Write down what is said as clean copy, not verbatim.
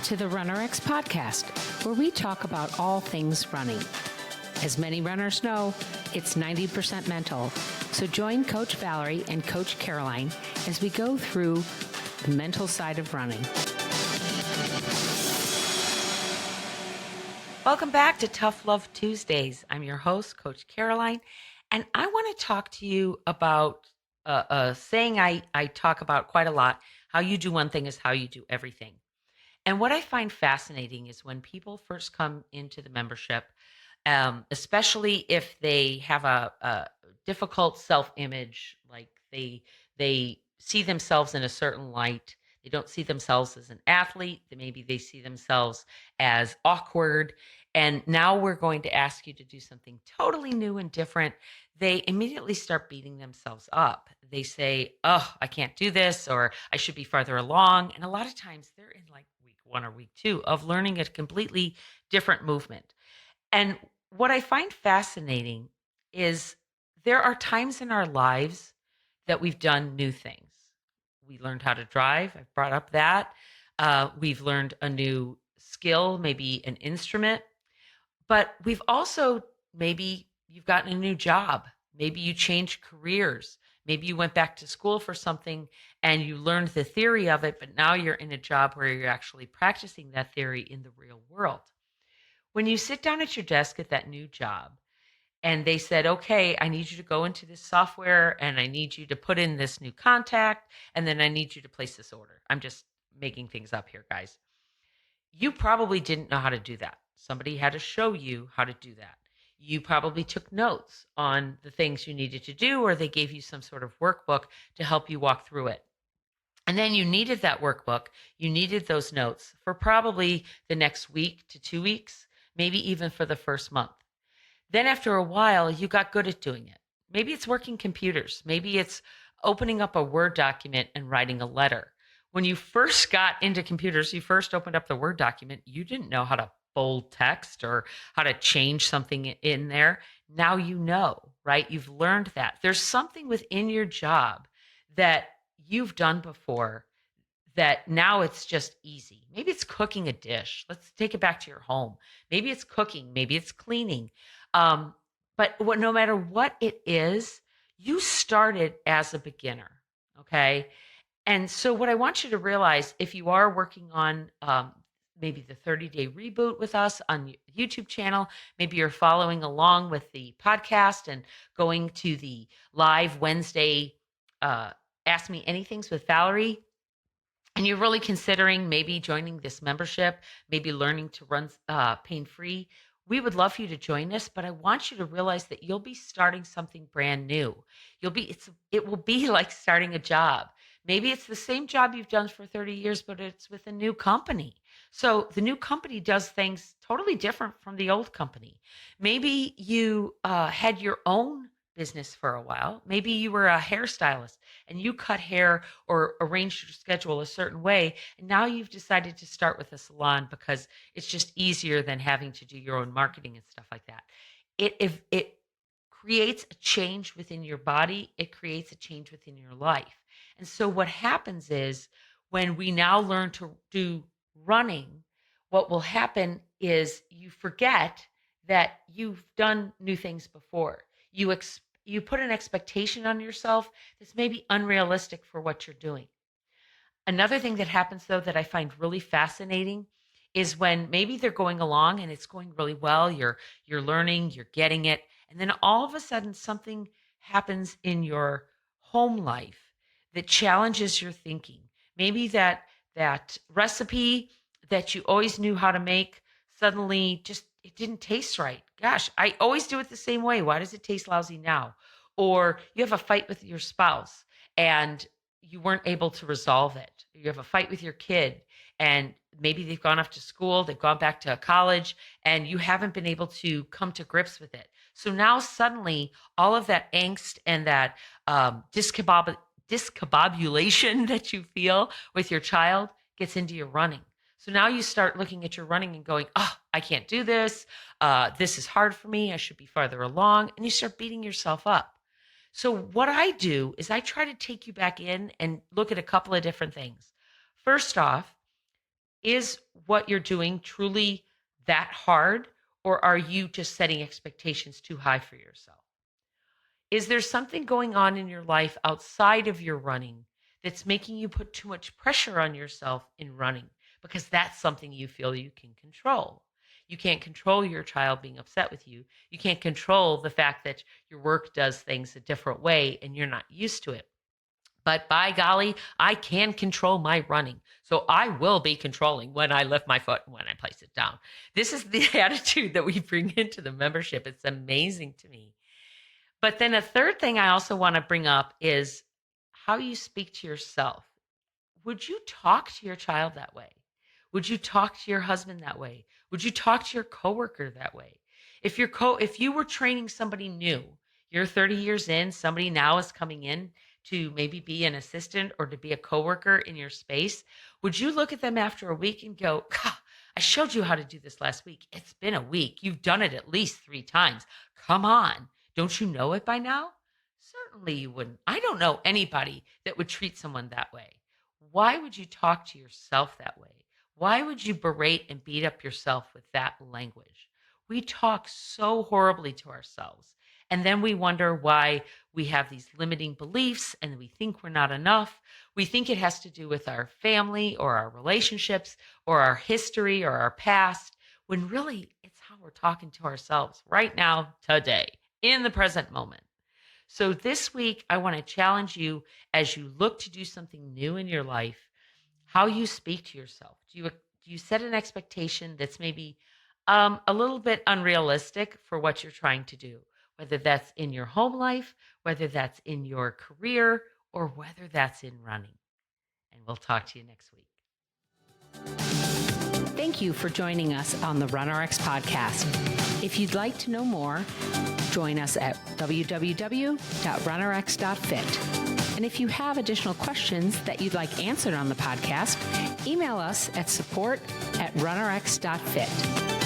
to the RunRX podcast, where we talk about all things running. As many runners know, it's 90% mental. So join Coach Valerie and Coach Caroline as we go through the mental side of running. Welcome back to Tough Love Tuesdays. I'm your host, Coach Caroline, and I want to talk to you about a saying I talk about quite a lot. How you do one thing is how you do everything. And what I find fascinating is when people first come into the membership, especially if they have a difficult self-image, like they see themselves in a certain light. They don't see themselves as an athlete. Maybe they see themselves as awkward. And now we're going to ask you to do something totally new and different. They immediately start beating themselves up. They say, oh, I can't do this, or I should be farther along. And a lot of times they're in like week 1 or week 2 of learning a completely different movement. And what I find fascinating is there are times in our lives that we've done new things. We learned how to drive. I've brought up that. We've learned a new skill, maybe an instrument. But we've also, maybe you've gotten a new job. Maybe you changed careers. Maybe you went back to school for something and you learned the theory of it, but now you're in a job where you're actually practicing that theory in the real world. When you sit down at your desk at that new job and they said, okay, I need you to go into this software and I need you to put in this new contact and then I need you to place this order. I'm just making things up here, guys. You probably didn't know how to do that. Somebody had to show you how to do that. You probably took notes on the things you needed to do, or they gave you some sort of workbook to help you walk through it. And then you needed that workbook. You needed those notes for probably the next week to 2 weeks, maybe even for the first month. Then after a while, you got good at doing it. Maybe it's working computers. Maybe it's opening up a Word document and writing a letter. When you first got into computers, you first opened up the Word document, you didn't know how to bold text or how to change something in there. Now you know, right? You've learned that. There's something within your job that you've done before that now it's just easy. Maybe it's cooking a dish. Let's take it back to your home. Maybe it's cooking. Maybe it's cleaning. But no matter what it is, you started as a beginner, okay? And so what I want you to realize, if you are working on maybe the 30-day reboot with us on YouTube channel, maybe you're following along with the podcast and going to the live Wednesday Ask Me Anythings with Valerie, and you're really considering maybe joining this membership, maybe learning to run pain-free, we would love for you to join us, but I want you to realize that you'll be starting something brand new. It will be like starting a job. Maybe it's the same job you've done for 30 years, but it's with a new company. So the new company does things totally different from the old company. Maybe you had your own business for a while. Maybe you were a hairstylist and you cut hair or arranged your schedule a certain way. And now you've decided to start with a salon because it's just easier than having to do your own marketing and stuff like that. If it creates a change within your body, it creates a change within your life. And so what happens is when we now learn to do running, what will happen is you forget that you've done new things before. You put an expectation on yourself that's maybe unrealistic for what you're doing. Another thing that happens, though, that I find really fascinating is when maybe they're going along and it's going really well, you're learning, you're getting it, and then all of a sudden something happens in your home life that challenges your thinking. Maybe that recipe that you always knew how to make suddenly just it didn't taste right. Gosh, I always do it the same way. Why does it taste lousy now? Or you have a fight with your spouse and you weren't able to resolve it. You have a fight with your kid and maybe they've gone off to school, they've gone back to college, and you haven't been able to come to grips with it. So now suddenly all of that angst and that discombobulation that you feel with your child gets into your running. So now you start looking at your running and going, oh, I can't do this. This is hard for me. I should be farther along. And you start beating yourself up. So what I do is I try to take you back in and look at a couple of different things. First off, Is what you're doing truly that hard, or are you just setting expectations too high for yourself? Is there something going on in your life outside of your running that's making you put too much pressure on yourself in running? Because that's something you feel you can control. You can't control your child being upset with you. You can't control the fact that your work does things a different way and you're not used to it. But by golly, I can control my running. So I will be controlling when I lift my foot and when I place it down. This is the attitude that we bring into the membership. It's amazing to me. But then a third thing I also want to bring up is how you speak to yourself. Would you talk to your child that way? Would you talk to your husband that way? Would you talk to your coworker that way? If you were training somebody new, you're 30 years in, somebody now is coming in to maybe be an assistant or to be a coworker in your space, would you look at them after a week and go, "God, I showed you how to do this last week. It's been a week. You've done it at least 3 times. Come on. Don't you know it by now?" Certainly you wouldn't. I don't know anybody that would treat someone that way. Why would you talk to yourself that way? Why would you berate and beat up yourself with that language? We talk so horribly to ourselves. And then we wonder why we have these limiting beliefs and we think we're not enough. We think it has to do with our family or our relationships or our history or our past, when really it's how we're talking to ourselves right now, today, in the present moment. So this week, I want to challenge you as you look to do something new in your life, how you speak to yourself. Do you set an expectation that's maybe a little bit unrealistic for what you're trying to do, whether that's in your home life, whether that's in your career, or whether that's in running? And we'll talk to you next week. Thank you for joining us on the RunRX podcast. If you'd like to know more, join us at www.runrx.fit. And if you have additional questions that you'd like answered on the podcast, email us at support@runrx.fit.